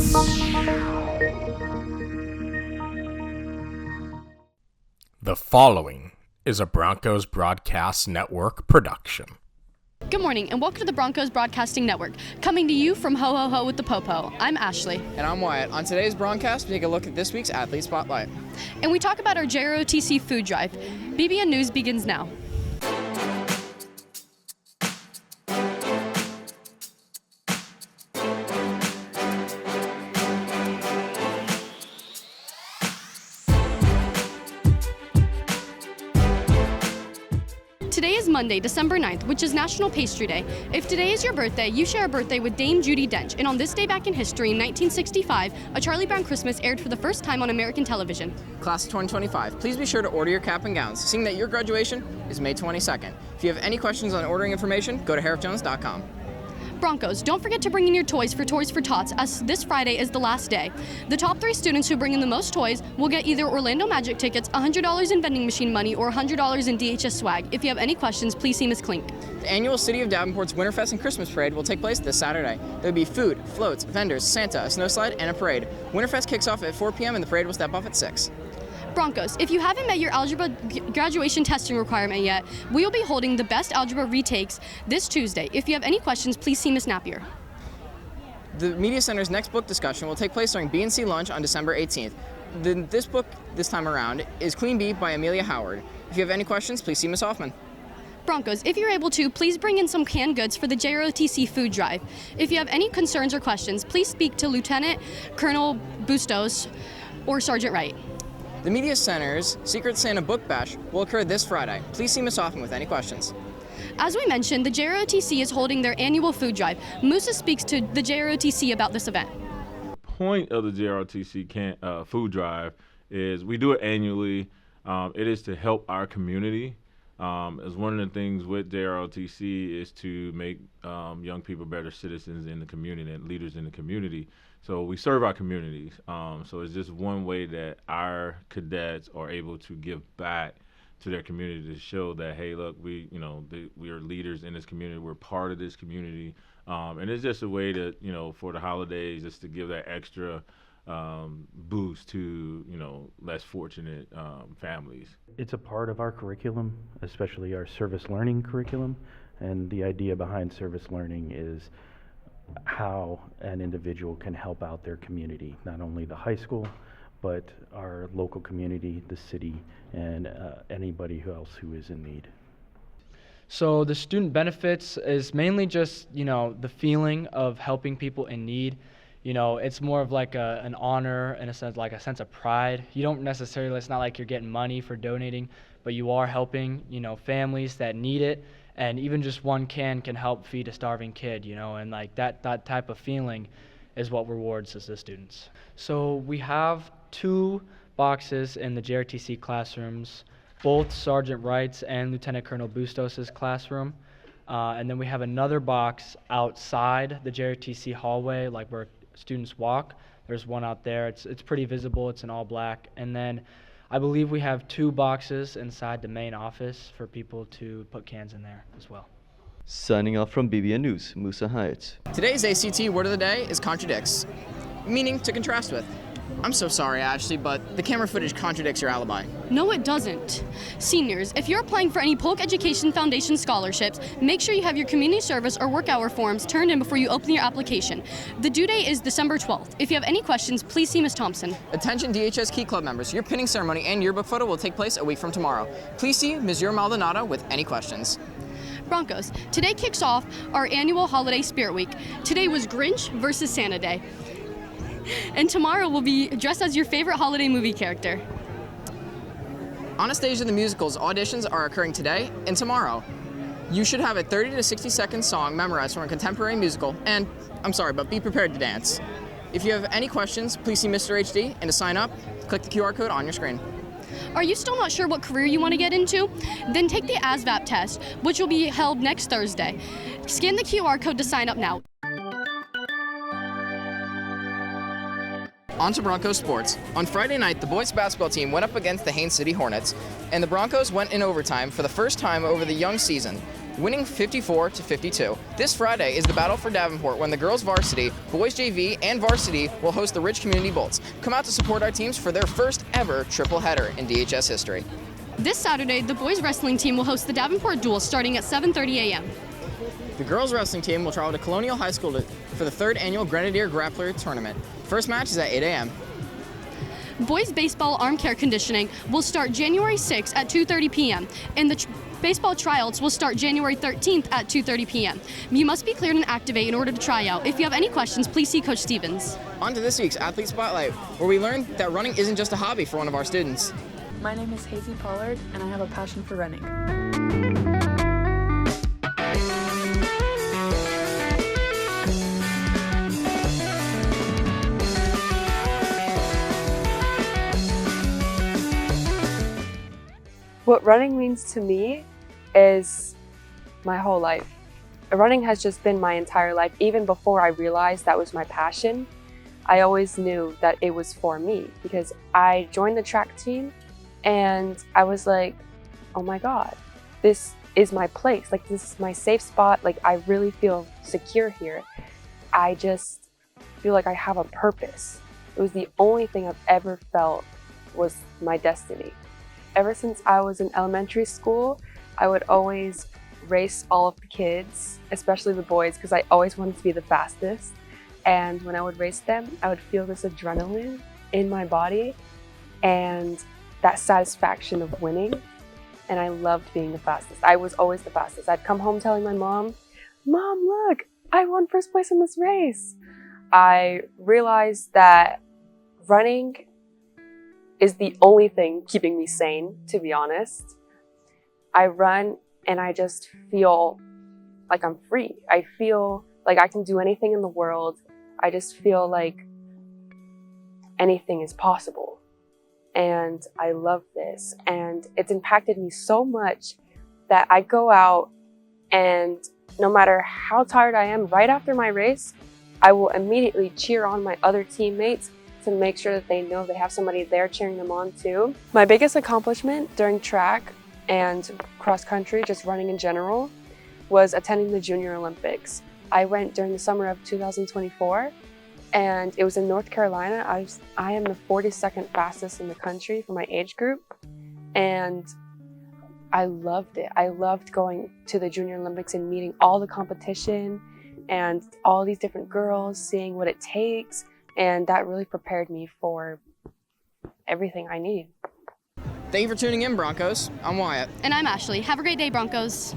The following is a Broncos Broadcast Network production. Good morning and welcome to the Broncos Broadcasting Network. Coming to you from Ho Ho Ho with the Popo. I'm Ashley. And I'm Wyatt. On today's broadcast, we take a look at this week's Athlete Spotlight. And we talk about our JROTC food drive. BBN News begins now. Today is Monday, December 9th, which is National Pastry Day. If today is your birthday, you share a birthday with Dame Judi Dench. And on this day back in history, in 1965, A Charlie Brown Christmas aired for the first time on American television. Class of 2025, please be sure to order your cap and gowns, seeing that your graduation is May 22nd. If you have any questions on ordering information, go to harriffjones.com. Broncos, don't forget to bring in your toys for Toys for Tots, as this Friday is the last day. The top 3 students who bring in the most toys will get either Orlando Magic tickets, $100 in vending machine money, or $100 in DHS swag. If you have any questions, please see Ms. Klink. The annual City of Davenport's Winterfest and Christmas Parade will take place this Saturday. There will be food, floats, vendors, Santa, a snowslide, and a parade. Winterfest kicks off at 4 p.m. and the parade will step off at 6. Broncos, if you haven't met your algebra graduation testing requirement yet, we will be holding the best algebra retakes this Tuesday. If you have any questions, please see Ms. Napier. The Media Center's next book discussion will take place during B&C lunch on December 18th. This book this time around is Queen Bee by Amelia Howard. If you have any questions, please see Ms. Hoffman. Broncos, if you're able to, please bring in some canned goods for the JROTC food drive. If you have any concerns or questions, please speak to Lieutenant Colonel Bustos or Sergeant Wright. The Media Center's Secret Santa Book Bash will occur this Friday. Please see Ms. Hoffman with any questions. As we mentioned, the JROTC is holding their annual food drive. Musa speaks to the JROTC about this event. The point of the JROTC food drive is we do it annually. It is to help our community. As one of the things with JROTC is to make young people better citizens in the community and leaders in the community. So we serve our communities. So it's just one way that our cadets are able to give back to their community to show that, hey, look, we are leaders in this community. We're part of this community. And it's just a way to, for the holidays, just to give that extra boost to, less fortunate families. It's a part of our curriculum, especially our service learning curriculum. And the idea behind service learning is how an individual can help out their community, not only the high school, but our local community, the city, and anybody else who is in need. So the student benefits is mainly just, the feeling of helping people in need. It's more of like an honor, in a sense, like a sense of pride. You don't necessarily, it's not like you're getting money for donating, but you are helping, families that need it. And even just one can help feed a starving kid, and like that type of feeling is what rewards us as students. So we have 2 boxes in the JRTC classrooms, both Sergeant Wright's and Lieutenant Colonel Bustos' classroom. And then we have another box outside the JRTC hallway, like where students walk. There's one out there. It's pretty visible. It's in all black. And then I believe we have 2 boxes inside the main office for people to put cans in there as well. Signing off from BBN News, Musa Hyatt. Today's ACT word of the day is contradicts, meaning to contrast with. I'm so sorry, Ashley, but the camera footage contradicts your alibi. No, it doesn't. Seniors, if you're applying for any Polk Education Foundation scholarships, make sure you have your community service or work hour forms turned in before you open your application. The due date is December 12th. If you have any questions, please see Ms. Thompson. Attention DHS Key Club members, your pinning ceremony and yearbook photo will take place a week from tomorrow. Please see Ms. Maldonado with any questions. Broncos, today kicks off our annual holiday spirit week. Today was Grinch versus Santa Day. And tomorrow we'll be dressed as your favorite holiday movie character. Anastasia the Musical's auditions are occurring today and tomorrow. You should have a 30 to 60 second song memorized from a contemporary musical, and I'm sorry, but be prepared to dance. If you have any questions, please see Mr. HD, and to sign up, click the QR code on your screen. Are you still not sure what career you want to get into? Then take the ASVAB test, which will be held next Thursday. Scan the QR code to sign up now. On to Broncos sports. On Friday night, the boys basketball team went up against the Haines City Hornets, and the Broncos went in overtime for the first time over the young season. winning 54-52. This Friday is the battle for Davenport when the girls varsity, boys JV, and varsity will host the Rich Community Bolts. Come out to support our teams for their first ever triple header in DHS history. This Saturday, the boys wrestling team will host the Davenport Duel starting at 7:30 a.m. The girls wrestling team will travel to Colonial High School for the 3rd annual Grenadier Grappler Tournament. First match is at 8 a.m. Boys baseball arm care conditioning will start January 6th at 2:30 p.m. and the baseball tryouts will start January 13th at 2:30 p.m. You must be cleared and activate in order to try out. If you have any questions, please see Coach Stevens. On to this week's Athlete Spotlight, where we learned that running isn't just a hobby for one of our students. My name is Hazy Pollard, and I have a passion for running. What running means to me is my whole life. Running has just been my entire life. Even before I realized that was my passion, I always knew that it was for me because I joined the track team and I was like, oh my God, this is my place. Like, this is my safe spot. Like, I really feel secure here. I just feel like I have a purpose. It was the only thing I've ever felt was my destiny. Ever since I was in elementary school, I would always race all of the kids, especially the boys, because I always wanted to be the fastest. And when I would race them, I would feel this adrenaline in my body and that satisfaction of winning. And I loved being the fastest. I was always the fastest. I'd come home telling my mom, "Mom, look, I won first place in this race." I realized that running is the only thing keeping me sane, to be honest. I run and I just feel like I'm free. I feel like I can do anything in the world. I just feel like anything is possible. And I love this. And it's impacted me so much that I go out and no matter how tired I am, right after my race, I will immediately cheer on my other teammates to make sure that they know they have somebody there cheering them on too. My biggest accomplishment during track and cross country, just running in general, was attending the Junior Olympics. I went during the summer of 2024 and it was in North Carolina. I am the 42nd fastest in the country for my age group and I loved it. I loved going to the Junior Olympics and meeting all the competition and all these different girls, seeing what it takes. And that really prepared me for everything I need. Thank you for tuning in, Broncos. I'm Wyatt. And I'm Ashley. Have a great day, Broncos.